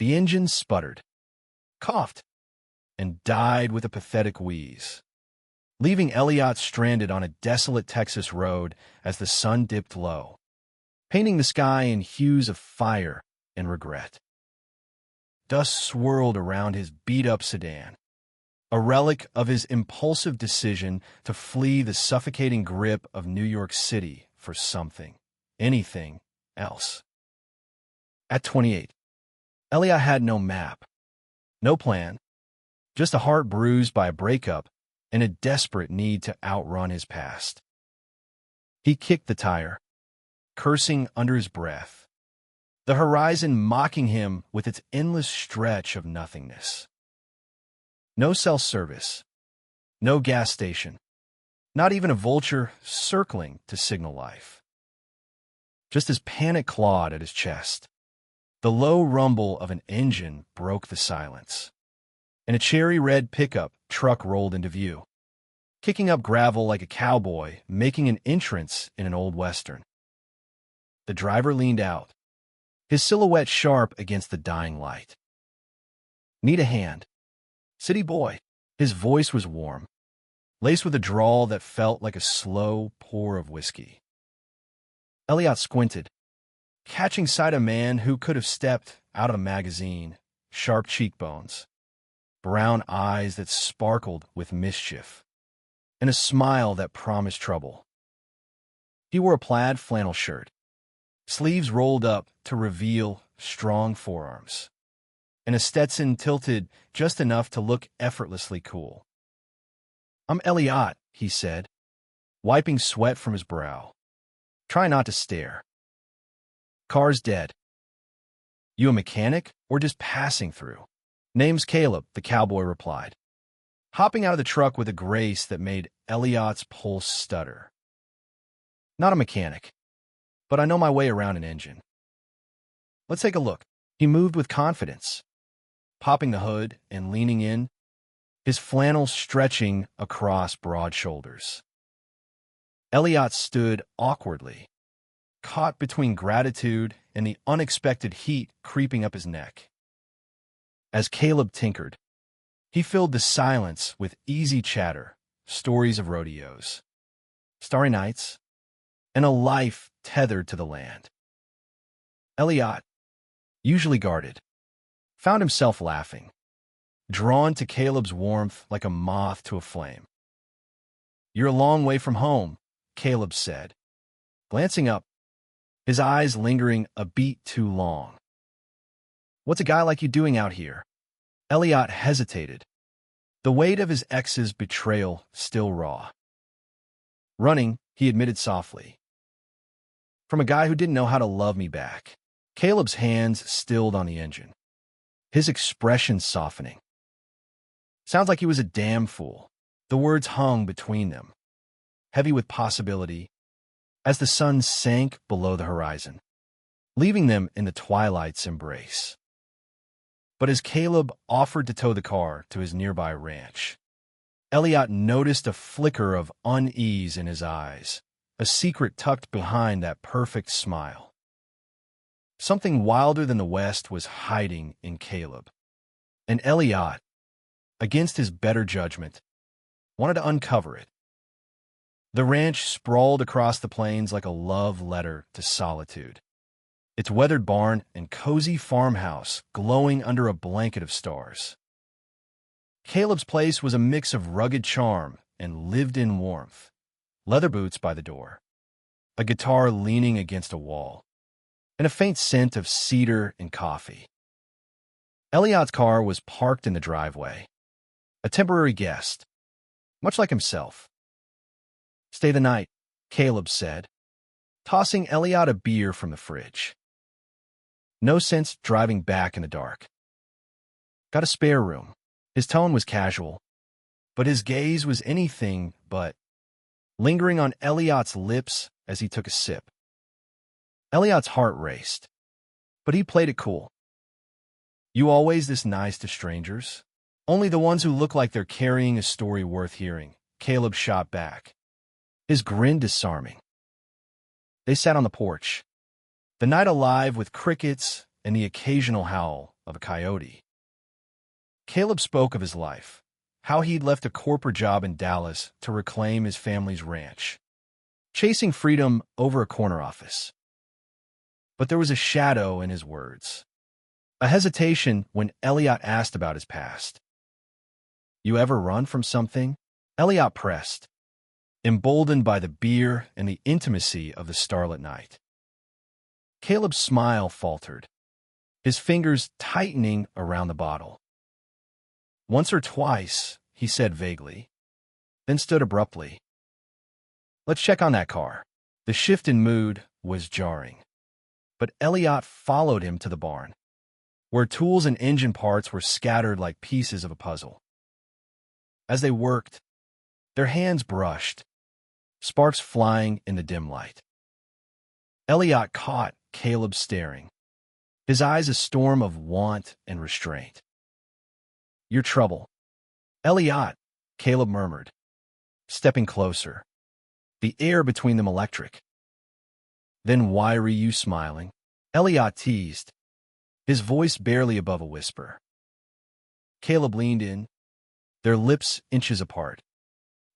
The engine sputtered, coughed, and died with a pathetic wheeze, leaving Elliot stranded on a desolate Texas road as the sun dipped low, painting the sky in hues of fire and regret. Dust swirled around his beat-up sedan, a relic of his impulsive decision to flee the suffocating grip of New York City for something, anything else. At 28, Elliot had no map, no plan, just a heart bruised by a breakup and a desperate need to outrun his past. He kicked the tire, cursing under his breath, the horizon mocking him with its endless stretch of nothingness. No cell service, no gas station, not even a vulture circling to signal life. Just as panic clawed at his chest, the low rumble of an engine broke the silence, and a cherry-red pickup truck rolled into view, kicking up gravel like a cowboy making an entrance in an old western. The driver leaned out, his silhouette sharp against the dying light. "Need a hand, city boy." His voice was warm, laced with a drawl that felt like a slow pour of whiskey. Elliot squinted, catching sight of a man who could have stepped out of a magazine, sharp cheekbones, brown eyes that sparkled with mischief, and a smile that promised trouble. He wore a plaid flannel shirt, sleeves rolled up to reveal strong forearms, and a Stetson tilted just enough to look effortlessly cool. "I'm Elliot," he said, wiping sweat from his brow. "Try not to stare." "Car's dead." "You a mechanic or just passing through?" "Name's Caleb," the cowboy replied, hopping out of the truck with a grace that made Elliot's pulse stutter. "Not a mechanic, but I know my way around an engine." "Let's take a look." He moved with confidence, popping the hood and leaning in, his flannel stretching across broad shoulders. Elliot stood awkwardly, caught between gratitude and the unexpected heat creeping up his neck. As Caleb tinkered, he filled the silence with easy chatter, stories of rodeos, starry nights, and a life tethered to the land. Elliot, usually guarded, found himself laughing, drawn to Caleb's warmth like a moth to a flame. "You're a long way from home," Caleb said, glancing up, his eyes lingering a beat too long. "What's a guy like you doing out here?" Elliot hesitated, the weight of his ex's betrayal still raw. "Running," he admitted softly. "From a guy who didn't know how to love me back." Caleb's hands stilled on the engine, his expression softening. "Sounds like he was a damn fool." The words hung between them, heavy with possibility, as the sun sank below the horizon, leaving them in the twilight's embrace. But as Caleb offered to tow the car to his nearby ranch, Elliot noticed a flicker of unease in his eyes, a secret tucked behind that perfect smile. Something wilder than the West was hiding in Caleb, and Elliot, against his better judgment, wanted to uncover it. The ranch sprawled across the plains like a love letter to solitude, its weathered barn and cozy farmhouse glowing under a blanket of stars. Caleb's place was a mix of rugged charm and lived-in warmth, leather boots by the door, a guitar leaning against a wall, and a faint scent of cedar and coffee. Elliot's car was parked in the driveway, a temporary guest, much like himself. "Stay the night," Caleb said, tossing Elliot a beer from the fridge. "No sense driving back in the dark." "Got a spare room." His tone was casual, but his gaze was anything but, lingering on Elliot's lips as he took a sip. Elliot's heart raced, but he played it cool. "You always this nice to strangers?" "Only the ones who look like they're carrying a story worth hearing," Caleb shot back, his grin disarming. They sat on the porch, the night alive with crickets and the occasional howl of a coyote. Caleb spoke of his life, how he'd left a corporate job in Dallas to reclaim his family's ranch, chasing freedom over a corner office. But there was a shadow in his words, a hesitation when Elliot asked about his past. "You ever run from something?" Elliot pressed, emboldened by the beer and the intimacy of the starlit night. Caleb's smile faltered, his fingers tightening around the bottle. "Once or twice," he said vaguely, then stood abruptly. "Let's check on that car." The shift in mood was jarring, but Elliot followed him to the barn, where tools and engine parts were scattered like pieces of a puzzle. As they worked, their hands brushed, sparks flying in the dim light. Elliot caught Caleb staring, his eyes a storm of want and restraint. "Your trouble." "Elliot," Caleb murmured, stepping closer, the air between them electric. "Then why are you smiling?" Elliot teased, his voice barely above a whisper. Caleb leaned in, their lips inches apart,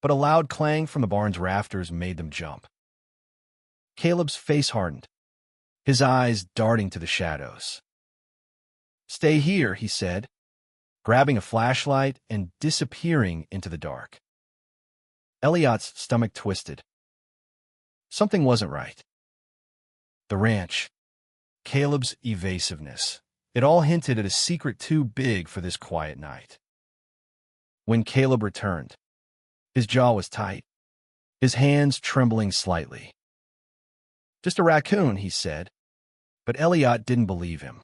but a loud clang from the barn's rafters made them jump. Caleb's face hardened, his eyes darting to the shadows. "Stay here," he said, grabbing a flashlight and disappearing into the dark. Elliot's stomach twisted. Something wasn't right. The ranch, Caleb's evasiveness, it all hinted at a secret too big for this quiet night. When Caleb returned, his jaw was tight, his hands trembling slightly. "Just a raccoon," he said, but Elliot didn't believe him.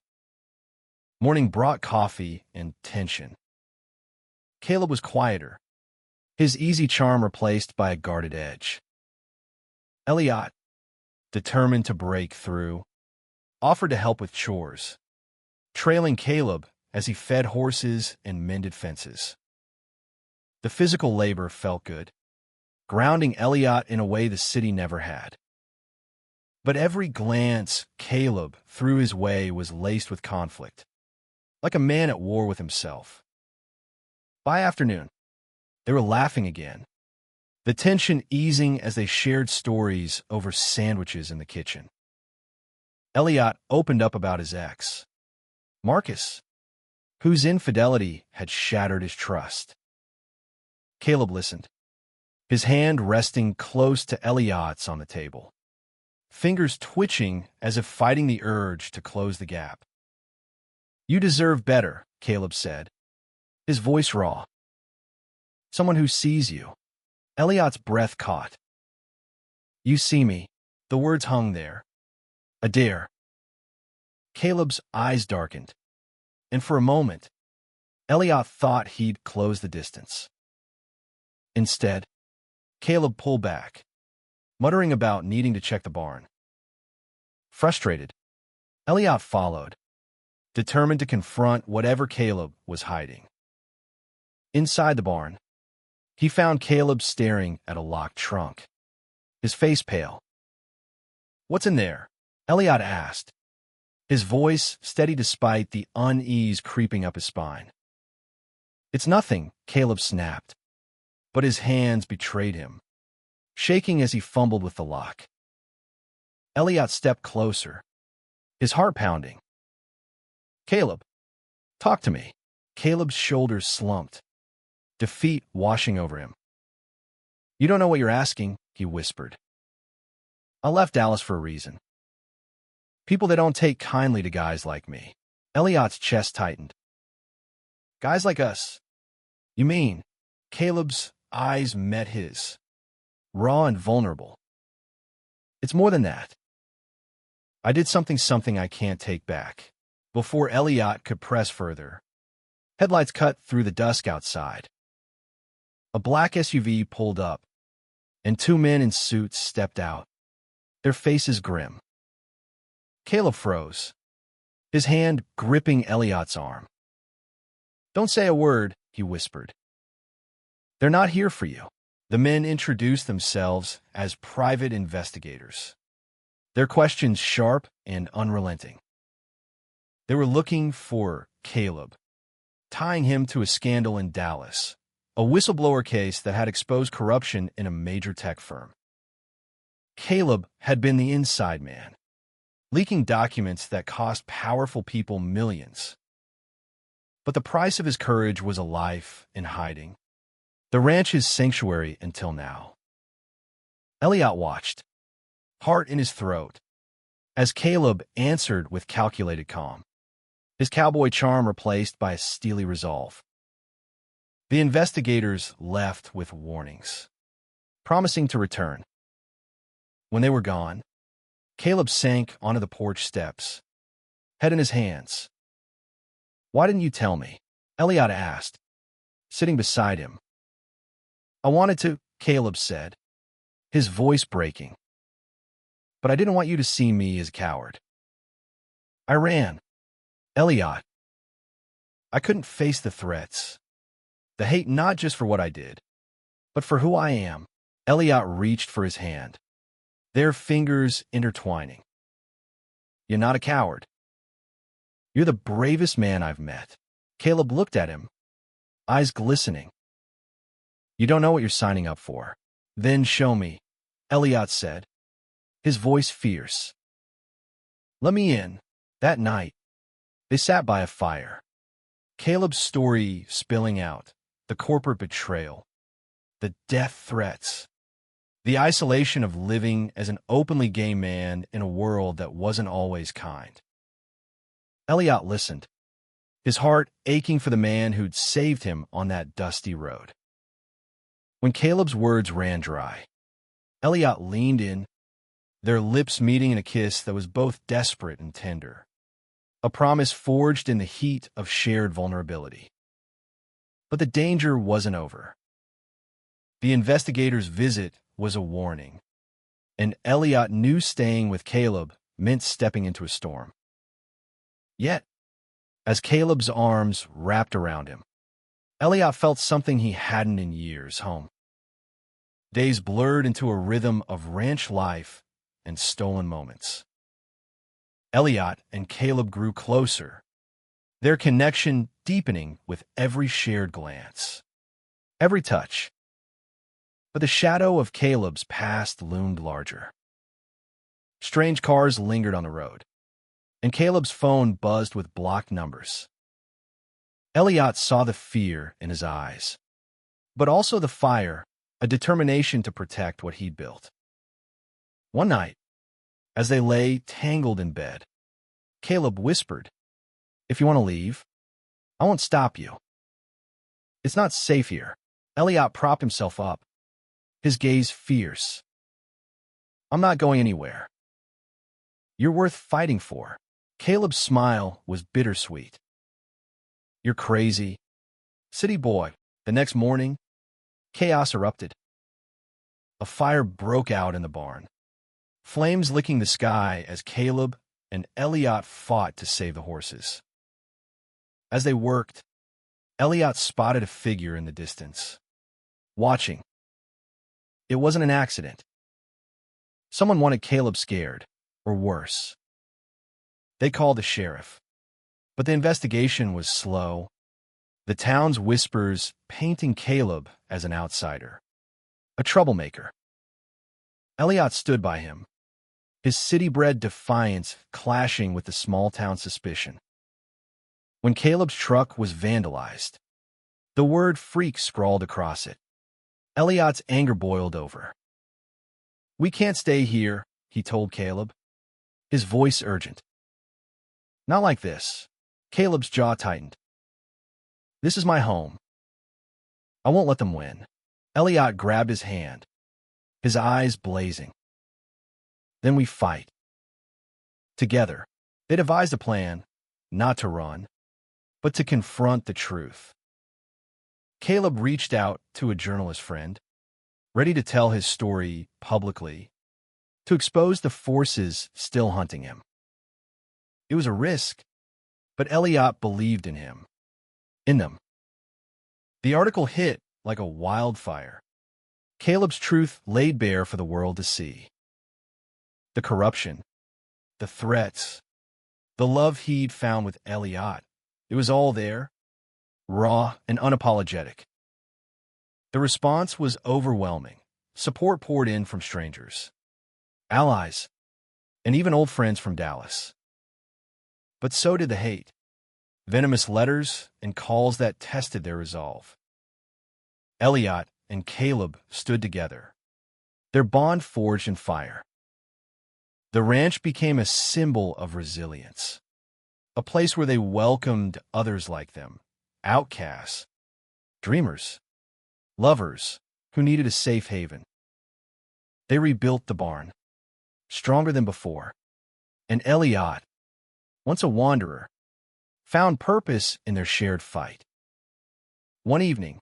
Morning brought coffee and tension. Caleb was quieter, his easy charm replaced by a guarded edge. Elliot, determined to break through, offered to help with chores, trailing Caleb as he fed horses and mended fences. The physical labor felt good, grounding Elliot in a way the city never had. But every glance Caleb threw his way was laced with conflict, like a man at war with himself. By afternoon, they were laughing again, the tension easing as they shared stories over sandwiches in the kitchen. Elliot opened up about his ex, Marcus, whose infidelity had shattered his trust. Caleb listened, his hand resting close to Elliot's on the table, fingers twitching as if fighting the urge to close the gap. "You deserve better," Caleb said, his voice raw. "Someone who sees you." Elliot's breath caught. "You see me." The words hung there. A dare. Caleb's eyes darkened, and for a moment, Elliot thought he'd close the distance. Instead, Caleb pulled back, muttering about needing to check the barn. Frustrated, Elliot followed, determined to confront whatever Caleb was hiding. Inside the barn, he found Caleb staring at a locked trunk, his face pale. "What's in there?" Elliot asked, his voice steady despite the unease creeping up his spine. "It's nothing," Caleb snapped, but his hands betrayed him, shaking as he fumbled with the lock. Elliot stepped closer, his heart pounding. "Caleb, talk to me." Caleb's shoulders slumped, defeat washing over him. "You don't know what you're asking," he whispered. "I left Dallas for a reason. People that don't take kindly to guys like me." Elliot's chest tightened. "Guys like us? You mean?" Caleb's eyes met his, raw and vulnerable. "It's more than that. I did something I can't take back." Before Elliot could press further, headlights cut through the dusk outside. A black SUV pulled up, and two men in suits stepped out, their faces grim. Caleb froze, his hand gripping Elliot's arm. "Don't say a word," he whispered. "They're not here for you." The men introduced themselves as private investigators, their questions sharp and unrelenting. They were looking for Caleb, tying him to a scandal in Dallas, a whistleblower case that had exposed corruption in a major tech firm. Caleb had been the inside man, leaking documents that cost powerful people millions. But the price of his courage was a life in hiding, the ranch's sanctuary until now. Elliot watched, heart in his throat, as Caleb answered with calculated calm, his cowboy charm replaced by a steely resolve. The investigators left with warnings, promising to return. When they were gone, Caleb sank onto the porch steps, head in his hands. "Why didn't you tell me?" Elliot asked, sitting beside him. "I wanted to," Caleb said, his voice breaking. "But I didn't want you to see me as a coward. I ran. Elliot. I couldn't face the threats, the hate not just for what I did, but for who I am." Elliot reached for his hand, their fingers intertwining. "You're not a coward. You're the bravest man I've met." Caleb looked at him, eyes glistening. "You don't know what you're signing up for." "Then show me," Elliot said, his voice fierce. "Let me in." That night, they sat by a fire, Caleb's story spilling out, the corporate betrayal, the death threats, the isolation of living as an openly gay man in a world that wasn't always kind. Elliot listened, his heart aching for the man who'd saved him on that dusty road. When Caleb's words ran dry, Elliot leaned in, their lips meeting in a kiss that was both desperate and tender, a promise forged in the heat of shared vulnerability. But the danger wasn't over. The investigator's visit was a warning, and Elliot knew staying with Caleb meant stepping into a storm. Yet, as Caleb's arms wrapped around him, Elliot felt something he hadn't in years home. Days blurred into a rhythm of ranch life and stolen moments. Elliot and Caleb grew closer, their connection deepening with every shared glance, every touch. But the shadow of Caleb's past loomed larger. Strange cars lingered on the road, and Caleb's phone buzzed with blocked numbers. Elliot saw the fear in his eyes, but also the fire, a determination to protect what he'd built. One night, as they lay tangled in bed, Caleb whispered, "If you want to leave, I won't stop you." "It's not safe here." Elliot propped himself up, his gaze fierce. "I'm not going anywhere. You're worth fighting for." Caleb's smile was bittersweet. "You're crazy." City boy. The next morning, chaos erupted. A fire broke out in the barn, flames licking the sky as Caleb and Elliot fought to save the horses. As they worked, Elliot spotted a figure in the distance, watching. It wasn't an accident. Someone wanted Caleb scared, or worse. They called the sheriff, but the investigation was slow, the town's whispers painting Caleb as an outsider, a troublemaker. Elliot stood by him, his city-bred defiance clashing with the small-town suspicion. When Caleb's truck was vandalized, the word freak scrawled across it. Elliot's anger boiled over. "We can't stay here," he told Caleb, his voice urgent. "Not like this." Caleb's jaw tightened. "This is my home. I won't let them win." Elliot grabbed his hand, his eyes blazing. "Then we fight." Together, they devised a plan, not to run, but to confront the truth. Caleb reached out to a journalist friend, ready to tell his story publicly, to expose the forces still hunting him. It was a risk, but Elliot believed in him, in them. The article hit like a wildfire. Caleb's truth laid bare for the world to see. The corruption, the threats, the love he'd found with Elliot, It was all there, raw and unapologetic. The response was overwhelming. Support poured in from strangers, allies, and even old friends from Dallas. But so did the hate, venomous letters and calls that tested their resolve. Elliot and Caleb stood together, their bond forged in fire. The ranch became a symbol of resilience, a place where they welcomed others like them, outcasts, dreamers, lovers who needed a safe haven. They rebuilt the barn, stronger than before, and Elliot, once a wanderer, found purpose in their shared fight. One evening,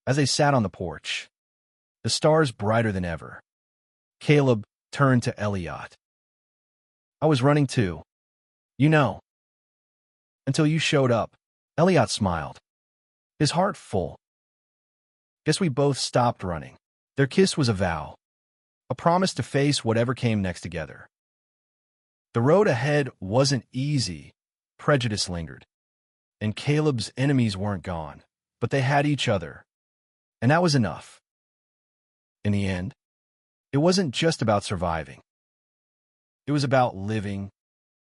as they sat on the porch, the stars brighter than ever, Caleb turned to Elliot. "I was running too, you know, until you showed up." Elliot smiled, his heart full. "Guess we both stopped running." Their kiss was a vow, a promise to face whatever came next together. The road ahead wasn't easy. Prejudice lingered, and Caleb's enemies weren't gone, but they had each other, and that was enough. In the end, it wasn't just about surviving. It was about living,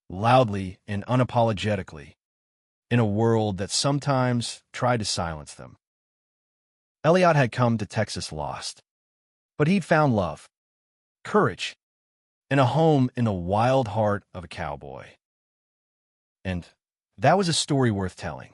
loudly and unapologetically, in a world that sometimes tried to silence them. Elliot had come to Texas lost, but he'd found love, courage, and a home in the wild heart of a cowboy. And that was a story worth telling.